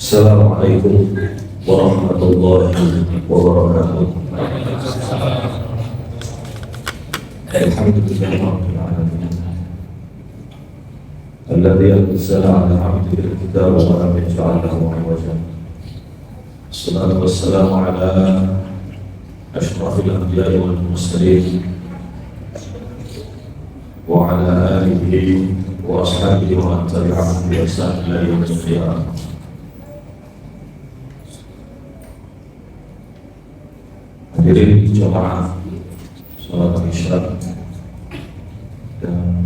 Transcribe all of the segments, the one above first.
Assalamualaikum warahmatullahi wabarakatuh. Alhamdulillahirabbil alamin. Alladzi anzala 'ala 'abdihi al-kitaba wa lam yaj'al lahu 'iwaja. Wassalatu wassalamu 'ala asyrafil anbiya'i wal mursalin wa 'ala alihi wa ashabihi wa man tabi'ahum bi ihsan ila yaumil qiyamah. Hadirin jemaah salat Isya dan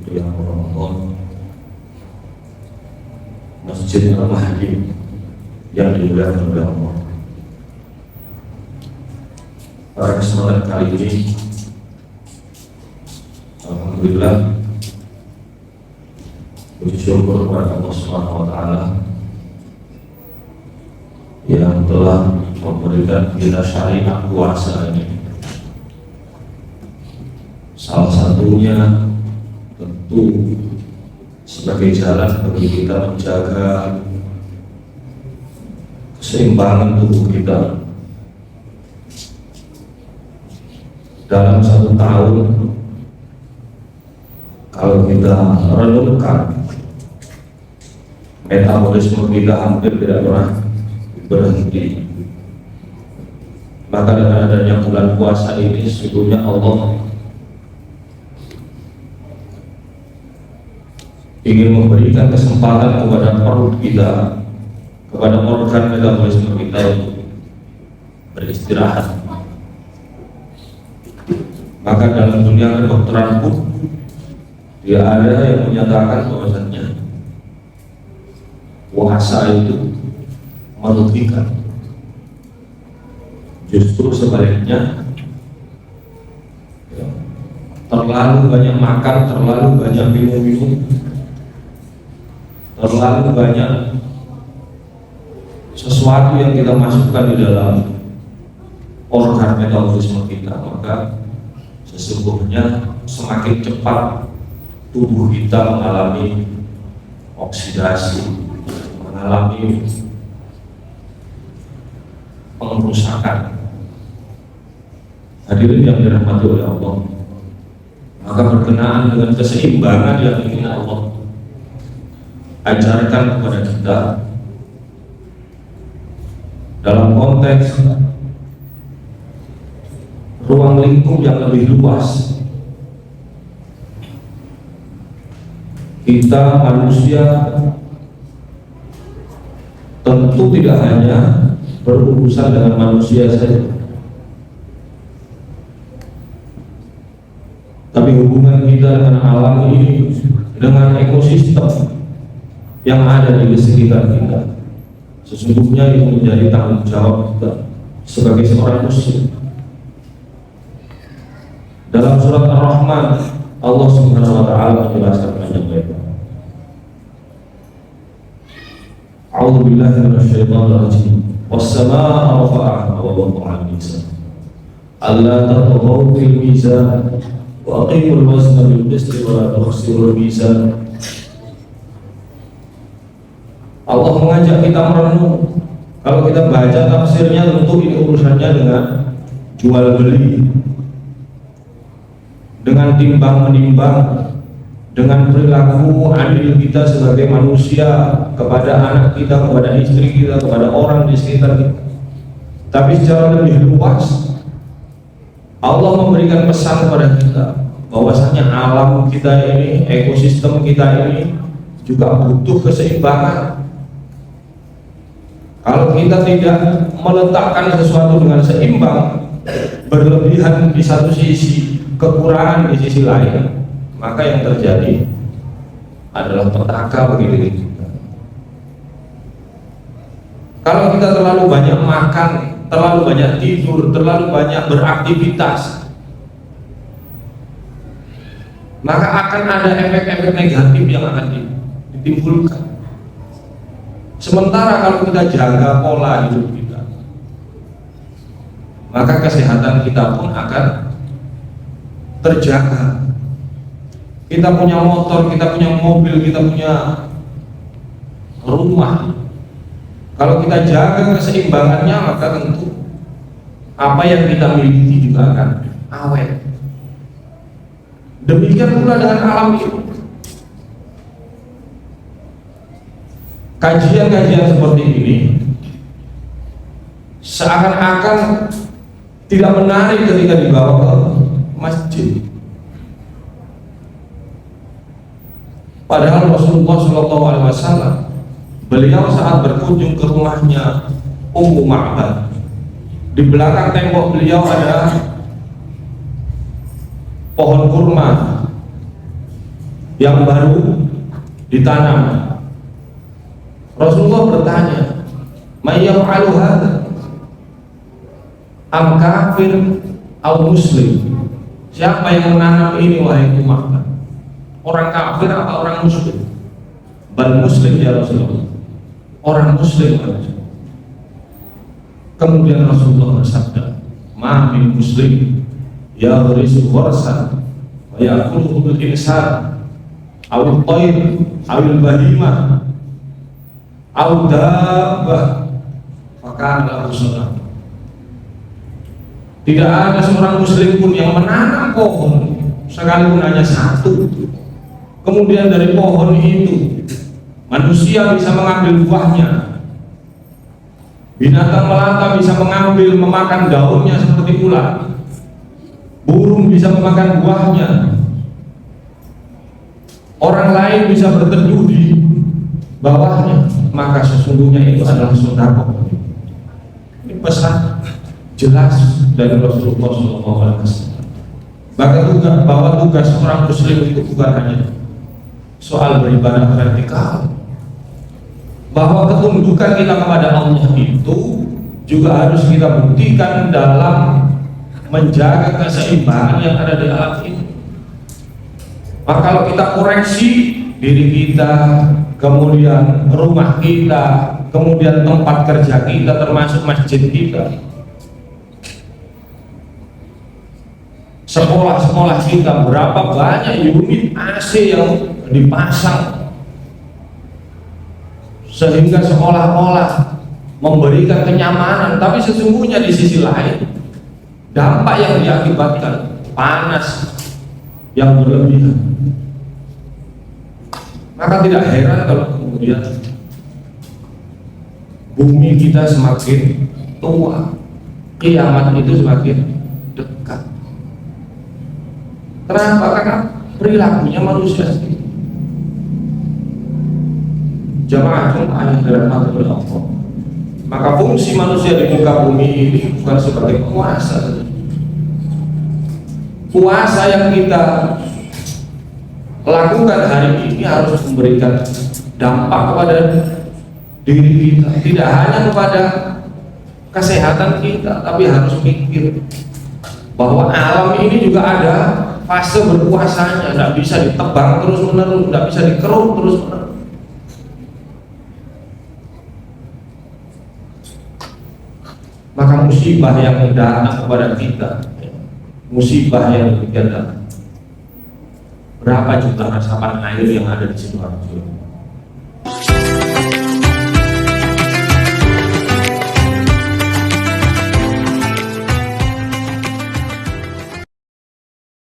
qiyam Ramadan Masjid Al-Mahdi yang dimuliakan oleh Allah. Pada kesempatan kali ini, alhamdulillah, puji syukur kepada Allah Subhanahu wa Ta'ala yang telah memberikan kita syariat puasa ini. Salah satunya tentu sebagai jalan bagi kita menjaga keseimbangan tubuh kita. Dalam satu tahun, kalau kita renungkan, metabolisme kita hampir tidak pernah berhenti. Maka dengan adanya bulan puasa ini, sesungguhnya Allah ingin memberikan kesempatan kepada perut kita, kepada organ metabolisme kita untuk beristirahat. Maka dalam dunia kedokteran pun tidak ada yang menyatakan bahwasannya puasa itu merugikan. Justru sebaliknya, terlalu banyak makan, terlalu banyak minum, terlalu banyak sesuatu yang kita masukkan di dalam organ metabolisme kita, maka sesungguhnya semakin cepat tubuh kita mengalami oksidasi, mengalami pengerusakan. Hadirin yang dirahmati oleh Allah, maka berkenaan dengan keseimbangan yang ingin Allah ajarkan kepada kita dalam konteks ruang lingkup yang lebih luas, kita manusia tentu tidak hanya berurusan dengan manusia saja, tapi hubungan kita dengan alam ini, dengan ekosistem yang ada di sekitar kita, sesungguhnya itu menjadi tanggung jawab kita sebagai seorang muslim. Dalam surat Ar-Rahman, Allah Subhanahu wa Ta'ala menjelaskan banyak lebar. A'udzu billahi minasyaitonir rajim. Was-samaa'a rafa'aha wa wada'al mizan. Alla tatghaw fil mizan wa aqimul wazna bil qisti wa la tukhsirul mizan. Allah mengajak kita merenung. Kalau kita baca tafsirnya, tentu ini urusannya dengan jual beli, dengan timbang menimbang, dengan perilaku adil kita sebagai manusia kepada anak kita, kepada istri kita, kepada orang di sekitar kita. Tapi secara lebih luas, Allah memberikan pesan kepada kita bahwasanya alam kita ini, ekosistem kita ini juga butuh keseimbangan. Kalau kita tidak meletakkan sesuatu dengan seimbang, berlebihan di satu sisi, kekurangan di sisi lain, maka yang terjadi adalah petaka bagi diri kita. Kalau kita terlalu banyak makan, terlalu banyak tidur, terlalu banyak beraktivitas, maka akan ada efek-efek negatif yang akan ditimbulkan. Sementara kalau kita jaga pola hidup kita, maka kesehatan kita pun akan terjaga. Kita punya motor, kita punya mobil, kita punya rumah, Kalau kita jaga keseimbangannya, maka tentu apa yang kita miliki juga akan awet. Demikian pula dengan alam ini. Kajian-kajian seperti ini seakan-akan tidak menarik ketika dibawa ke masjid. Padahal Rasulullah SAW, beliau saat berkunjung ke rumahnya Ummu Ma'bad, di belakang tembok beliau ada pohon kurma yang baru ditanam. Rasulullah bertanya, "May yaf'alu hadza? Am kafir atau muslim?" Siapa yang menanam ini wahai Umar? Orang kafir atau orang muslim? Bal muslim ya Rasulullah. Orang muslim. Kemudian Rasulullah bersabda, "Ma min muslim yaghrisu gharsan wa ya'kuluhu al-insan aw at-tayr aw al-bahimah aw dabbah fakana lahu sadaqah." Tidak ada seorang muslim pun yang menanam pohon sekalipun hanya satu, kemudian dari pohon itu manusia bisa mengambil buahnya, binatang melata bisa mengambil memakan daunnya seperti ulat, burung bisa memakan buahnya, orang lain bisa berteduh di bawahnya, maka sesungguhnya itu adalah sedekah. Ini pesan jelas dari Rasulullah SAW. Bahwa tugas seorang muslim itu bukan hanya soal beribadah vertikal, bahwa ketundukan kita kepada Allah itu juga harus kita buktikan dalam menjaga keseimbangan yang ada di alam ini. Maka kalau kita koreksi diri kita, kemudian rumah kita, kemudian tempat kerja kita, termasuk masjid kita, sekolah-sekolah kita, berapa banyak unit AC yang dipasang sehingga seolah-olah memberikan kenyamanan, tapi sesungguhnya di sisi lain dampak yang diakibatkan panas yang berlebihan. Maka tidak heran kalau kemudian bumi kita semakin tua, kiamat itu semakin dekat. Kenapa? Karena perilakunya manusia sendiri. Jamaah yang dirahmati oleh Allah, maka fungsi manusia di muka bumi ini bukan sebagai penguasa. Puasa yang kita lakukan hari ini harus memberikan dampak kepada diri kita, tidak hanya kepada kesehatan kita, tapi harus mikir bahwa alam ini juga ada fase berpuasanya, tidak bisa ditebang terus menerus, tidak bisa dikeruk terus menerus. Maka musibah yang datang kepada kita, musibah yang demikian datang. Berapa juta resapan air yang ada di Sidoarjo?